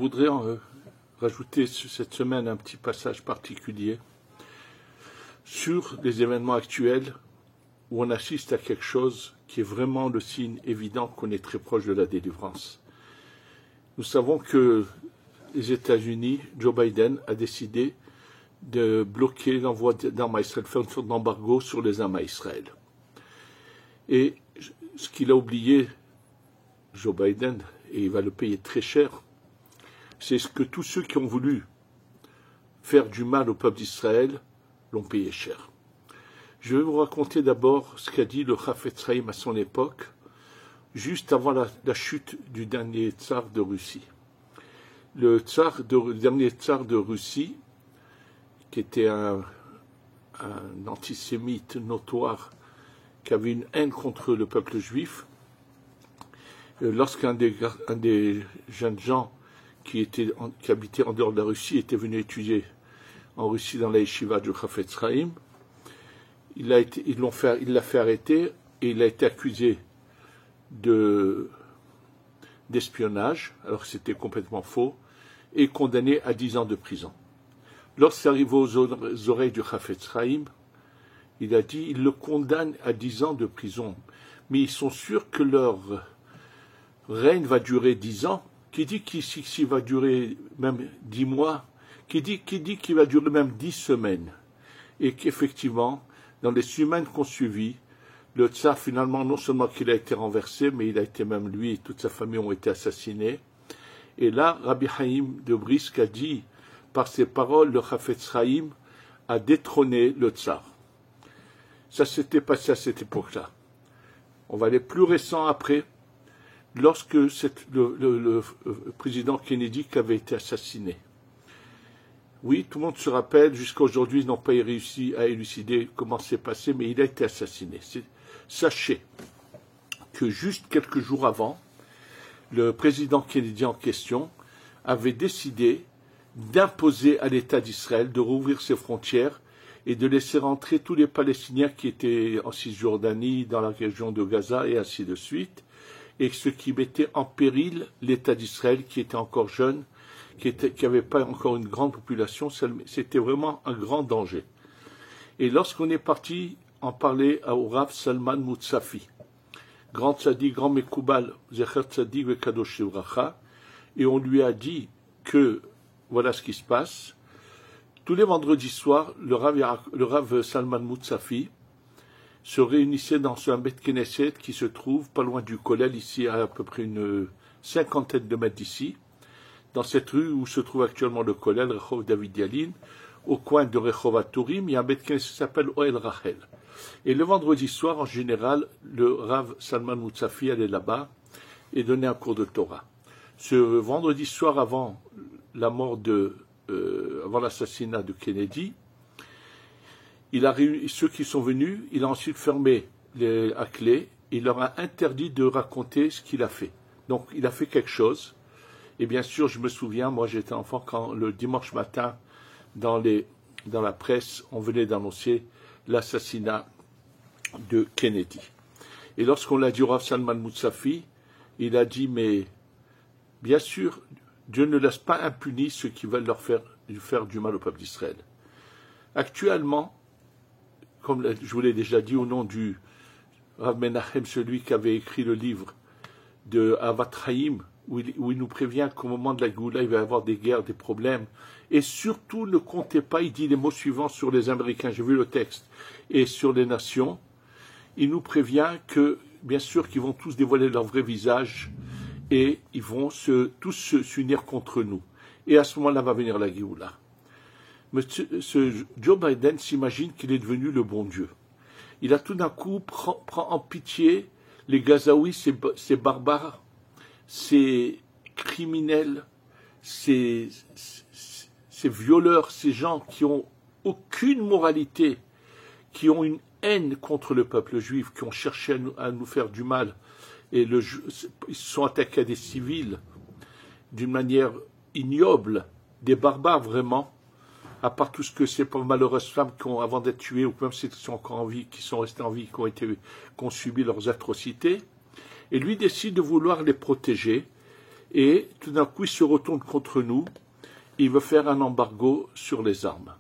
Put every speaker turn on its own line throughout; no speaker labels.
voudrais rajouter cette semaine un petit passage particulier sur les événements actuels où on assiste à quelque chose qui est vraiment le signe évident qu'on est très proche de la délivrance. Nous savons que les États-Unis, Joe Biden, a décidé de bloquer l'envoi d'armes à Israël, faire une sorte d'embargo sur les armes à Israël. Et ce qu'il a oublié, Joe Biden, et il va le payer très cher, c'est ce que tous ceux qui ont voulu faire du mal au peuple d'Israël l'ont payé cher. Je vais vous raconter d'abord ce qu'a dit le Chafetz Chaim à son époque, juste avant la chute du dernier tsar de Russie. Le dernier tsar de Russie, qui était un antisémite notoire, qui avait une haine contre le peuple juif, lorsqu'un des jeunes gens qui habitait en dehors de la Russie était venu étudier en Russie dans la yeshiva du Chafetz Chaim, il l'a fait arrêter et il a été accusé d'espionnage, alors que c'était complètement faux, et condamné à 10 ans de prison. Lorsqu'il arrive aux oreilles du Chafetz Chaim, il a dit, ils le condamnent à 10 ans de prison, mais ils sont sûrs que leur règne va durer 10 ans. Qui dit qu'il va durer même 10 mois, qui dit qu'il va durer même 10 semaines, et qu'effectivement, dans les semaines qu'on suivi, le tsar, finalement, non seulement qu'il a été renversé, mais il a été même lui et toute sa famille ont été assassinés. Et là, Rabbi Haïm de Brisk a dit, par ses paroles, le Chafetz Chaim a détrôné le tsar. Ça s'était passé à cette époque-là. On va aller plus récent après, lorsque le président Kennedy avait été assassiné. Oui, tout le monde se rappelle, jusqu'à aujourd'hui, ils n'ont pas réussi à élucider comment c'est passé, mais il a été assassiné. Sachez que juste quelques jours avant, le président Kennedy en question avait décidé d'imposer à l'État d'Israël de rouvrir ses frontières et de laisser rentrer tous les Palestiniens qui étaient en Cisjordanie, dans la région de Gaza, et ainsi de suite, et ce qui mettait en péril l'État d'Israël, qui était encore jeune, qui n'avait pas encore une grande population, c'était vraiment un grand danger. Et lorsqu'on est parti en parler au Rav Salman Moutsafi, grand tzaddik, grand mekoubal, zecher tzaddik vekadosh livracha, et on lui a dit que voilà ce qui se passe. Tous les vendredis soirs, le Rav Salman Moutsafi se réunissait dans un Bet Knesset qui se trouve pas loin du Kollel, ici à peu près une 50aine de mètres d'ici, dans cette rue où se trouve actuellement le Kollel, Rehov David Yalin, au coin de Rehov Aturim, il y a un Bet Knesset qui s'appelle Oel Rachel. Et le vendredi soir, en général, le Rav Salman Moutsafi allait là-bas et donnait un cours de Torah. Ce vendredi soir, avant la mort avant l'assassinat de Kennedy, il a réuni ceux qui sont venus, il a ensuite fermé à clé, il leur a interdit de raconter ce qu'il a fait. Donc il a fait quelque chose, et bien sûr je me souviens, moi j'étais enfant, quand le dimanche matin, dans la presse, on venait d'annoncer l'assassinat de Kennedy. Et lorsqu'on l'a dit au Rav Salman Moutsafi, il a dit, mais bien sûr, Dieu ne laisse pas impunis ceux qui veulent faire du mal au peuple d'Israël. Actuellement, comme je vous l'ai déjà dit, au nom du Rav Menachem, celui qui avait écrit le livre de Avat Chaim, où il nous prévient qu'au moment de la Géoula, il va y avoir des guerres, des problèmes, et surtout ne comptez pas, il dit les mots suivants sur les Américains, j'ai vu le texte, et sur les nations, il nous prévient que, bien sûr, qu'ils vont tous dévoiler leur vrai visage, et ils vont tous s'unir contre nous. Et à ce moment-là va venir la Géoula. Ce Joe Biden s'imagine qu'il est devenu le bon Dieu. Il a tout d'un coup prend en pitié les Gazaouis, ces barbares, ces criminels, ces violeurs, ces gens qui ont aucune moralité, qui ont une haine contre le peuple juif, qui ont cherché à nous faire du mal, et ils se sont attaqués à des civils d'une manière ignoble, des barbares vraiment, à part tout ce que ces pauvres malheureuses femmes qui ont, avant d'être tuées, ou même celles qui sont encore en vie, qui sont restées en vie, qui ont subi leurs atrocités, et lui décide de vouloir les protéger, Et tout d'un coup, il se retourne contre nous. Il veut faire un embargo sur les armes.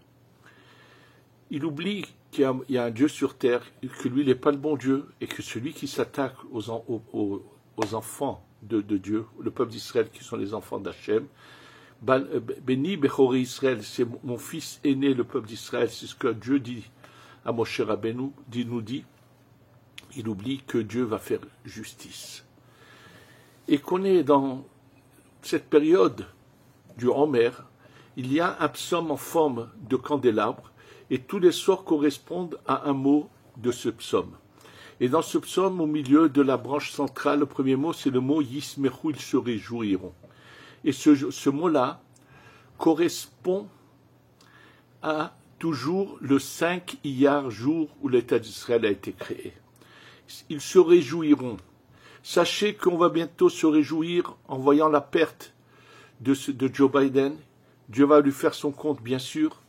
Il oublie qu'il y a un Dieu sur terre, que lui, il n'est pas le bon Dieu, et que celui qui s'attaque aux enfants de Dieu, le peuple d'Israël, qui sont les enfants d'Hachem, Béni Bechori Israël, c'est mon fils aîné, le peuple d'Israël, c'est ce que Dieu dit à Moshe Rabbeinu, nous dit, il oublie que Dieu va faire justice. Et qu'on est dans cette période du Homer, il y a un psaume en forme de candélabre, et tous les soirs correspondent à un mot de ce psaume. Et dans ce psaume, au milieu de la branche centrale, le premier mot, c'est le mot Yismechu, ils se réjouiront. Et ce mot-là correspond à toujours le 5 Iyar, jour où l'État d'Israël a été créé. Ils se réjouiront. Sachez qu'on va bientôt se réjouir en voyant la perte de Joe Biden. Dieu va lui faire son compte, bien sûr,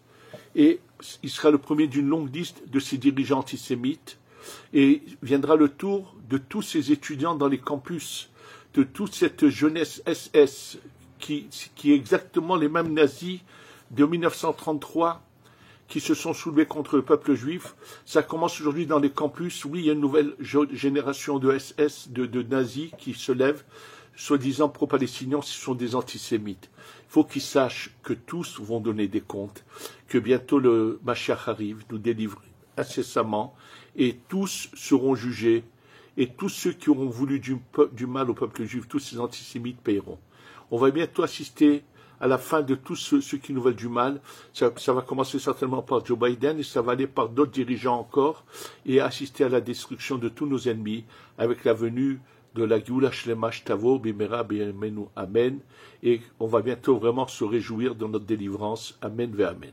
et il sera le premier d'une longue liste de ces dirigeants antisémites, et viendra le tour de tous ces étudiants dans les campus, de toute cette jeunesse SS, qui est exactement les mêmes nazis de 1933, qui se sont soulevés contre le peuple juif. Ça commence aujourd'hui dans les campus. Oui, il y a une nouvelle génération de SS, de nazis qui se lèvent, soi-disant pro-palestiniens, ce sont des antisémites. Il faut qu'ils sachent que tous vont donner des comptes, que bientôt le Mashiach arrive, nous délivre incessamment, et tous seront jugés, et tous ceux qui auront voulu du mal au peuple juif, tous ces antisémites paieront. On va bientôt assister à la fin de tous ceux qui nous veulent du mal. Ça va commencer certainement par Joe Biden, et ça va aller par d'autres dirigeants encore, et assister à la destruction de tous nos ennemis, avec la venue de la Géoula Shlema Shtavo, Bimera B'Yamenu, Amen, et on va bientôt vraiment se réjouir de notre délivrance. Amen ve Amen.